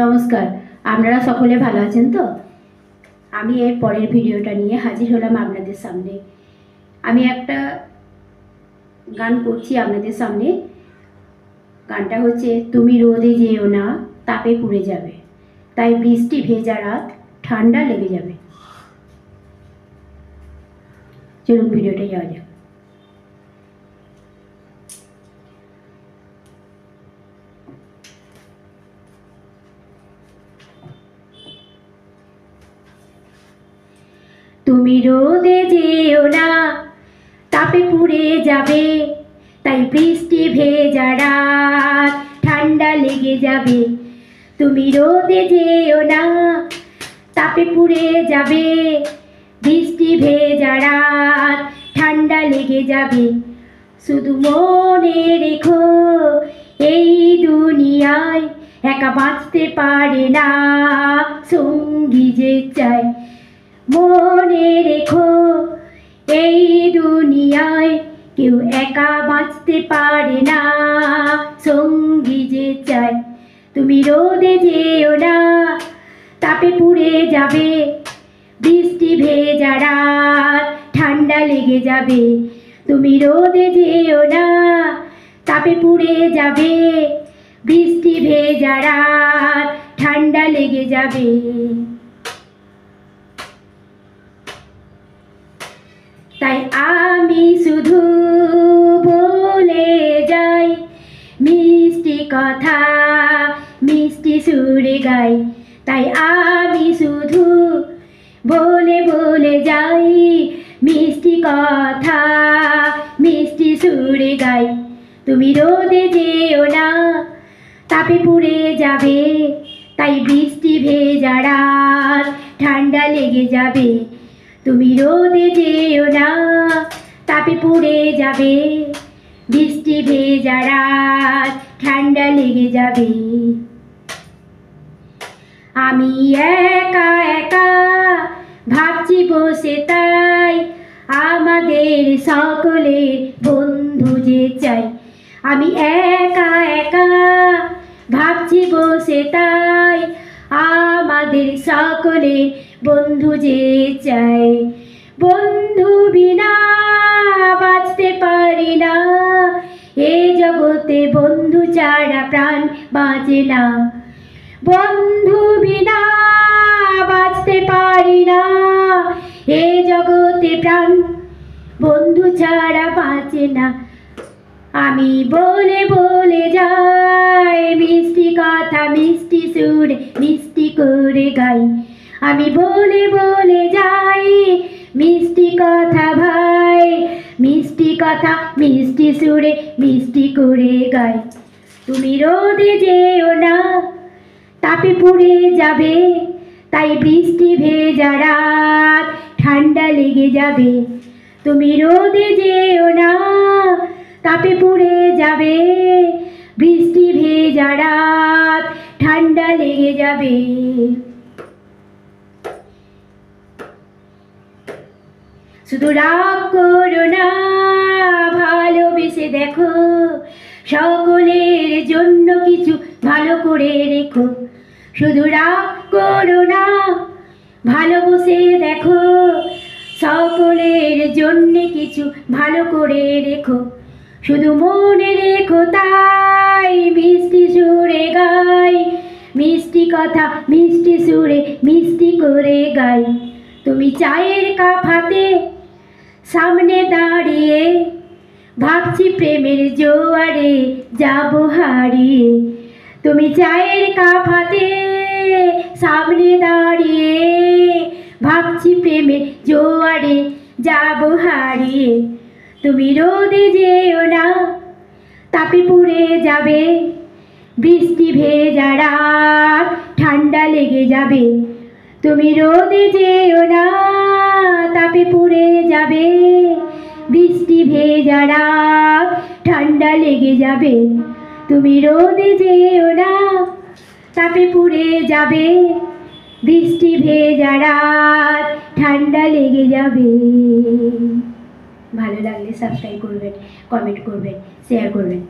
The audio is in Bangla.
নমস্কার, আপনারা সকলে ভালো আছেন তো? আমি এর পরের ভিডিওটা নিয়ে হাজির হলাম আপনাদের সামনে। আমি একটা গান করছি আপনাদের সামনে। গানটা হচ্ছে, তুমি রোদে যেও না, তাপে পুড়ে যাবে, তাই বৃষ্টি ভেজা রাত, ঠান্ডা লেগে যাবে। চলুন ভিডিওটা যাওয়া যাক। তুমি রোদে যেও না, তাপে পুড়ে যাবে, তাই বৃষ্টি ভেজা রাত, ঠান্ডা লেগে যাবে। তুমি রোদে যেও না, তাপে পুড়ে যাবে, বৃষ্টি ভেজা রাত, ঠান্ডা লেগে যাবে। শুধু মনে রেখো, এই দুনিয়ায় একা বাঁচতে পারে না, সঙ্গী যে চাই। মনে রেখো, এই দুনিয়ায় কেউ একা বাঁচতে পারে না, সঙ্গী যে চাই। তুমি রোদে যেও না, তাপে পুড়ে যাবে, বৃষ্টি ভেজা রাত, ঠান্ডা লেগে যাবে। তুমি রোদে যেও না, তাপে পুড়ে যাবে, বৃষ্টি ভেজা রাত, ঠান্ডা লেগে যাবে। তাই আমি শুধু বলে যাই মিষ্টি কথা, মিষ্টি সুরে গাই। তাই আমি শুধু বলে যাই মিষ্টি কথা, মিষ্টি সুরে গাই। তুমি রোদে যেও না, তাপে পুড়ে যাবে, তাই বৃষ্টি ভেজা রাত, ঠান্ডা লেগে যাবে। তুমি রোদে যেও না, তাপে পুড়ে যাবে, বৃষ্টি ভেজা রাত, ঠান্ডা লেগে যাবে। আমি একা একা ভাবছি বসে, তাই আমাদের সকলের বন্ধু যে চাই। আমি একা একা ভাবছি বসে, তাই আমাদের সকলের বন্ধু যে চাই। বন্ধু বিনা বাঁচতে পারি না, এ জগতে বন্ধু ছাড়া প্রাণ বাঁচে না। বন্ধু বিনা বাঁচতে পারি না, এ জগতে প্রাণ বন্ধু ছাড়া বাঁচে না। আমি বলে যাই মিষ্টি কথা, মিষ্টি সুরে মিষ্টি করে গাই। আমি বলে যাই মিষ্টি কথা ভাই, মিষ্টি কথা মিষ্টি সুরে মিষ্টি করে গাই। তুমি রোদে যেও না, তাপে পুড়ে যাবে, তাই বৃষ্টি ভেজা রাত, ঠান্ডা লেগে যাবে। তুমি রোদে যেও না, তাপে পুড়ে যাবে, বৃষ্টি ভেজা রাত, ঠান্ডা লেগে যাবে। শুধু রাগ করো না, ভালোবেসে দেখো, সকলের জন্য কিছু ভালো করে রেখো। শুধু রাগ করো না, ভালোবেসে দেখো, সকলের জন্য কিছু ভালো করে রেখো। শুধু মনে রেখো, তাই মিষ্টি সুরে গাই, মিষ্টি কথা মিষ্টি সুরে মিষ্টি করে গাই। তুমি চায়ের কাপ হাতে সামনে দাঁড়িয়ে, ভাবছি প্রেমের জোয়ারে যাব হারিয়ে। তুমি চায়ের কাপ হাতে সামনে দাঁড়িয়ে, ভাবছি প্রেমের জোয়ারে যাব হারিয়ে। তুমি রোদে যেও না, তাপে পুড়ে যাবে, বৃষ্টি ভেজা রাত, ঠান্ডা লেগে যাবে। তুমি রোদে যেও না, তাপে পুড়ে যাবে, বৃষ্টি ভেজা রাত, ঠান্ডা লেগে যাবে। তুমি রোদে যেও না, তাপে পুড়ে যাবে, বৃষ্টি ভেজা রাত, ঠান্ডা লেগে যাবে। ভালো লাগলে সাবস্ক্রাইব করবেন, কমেন্ট করবেন, শেয়ার করবেন।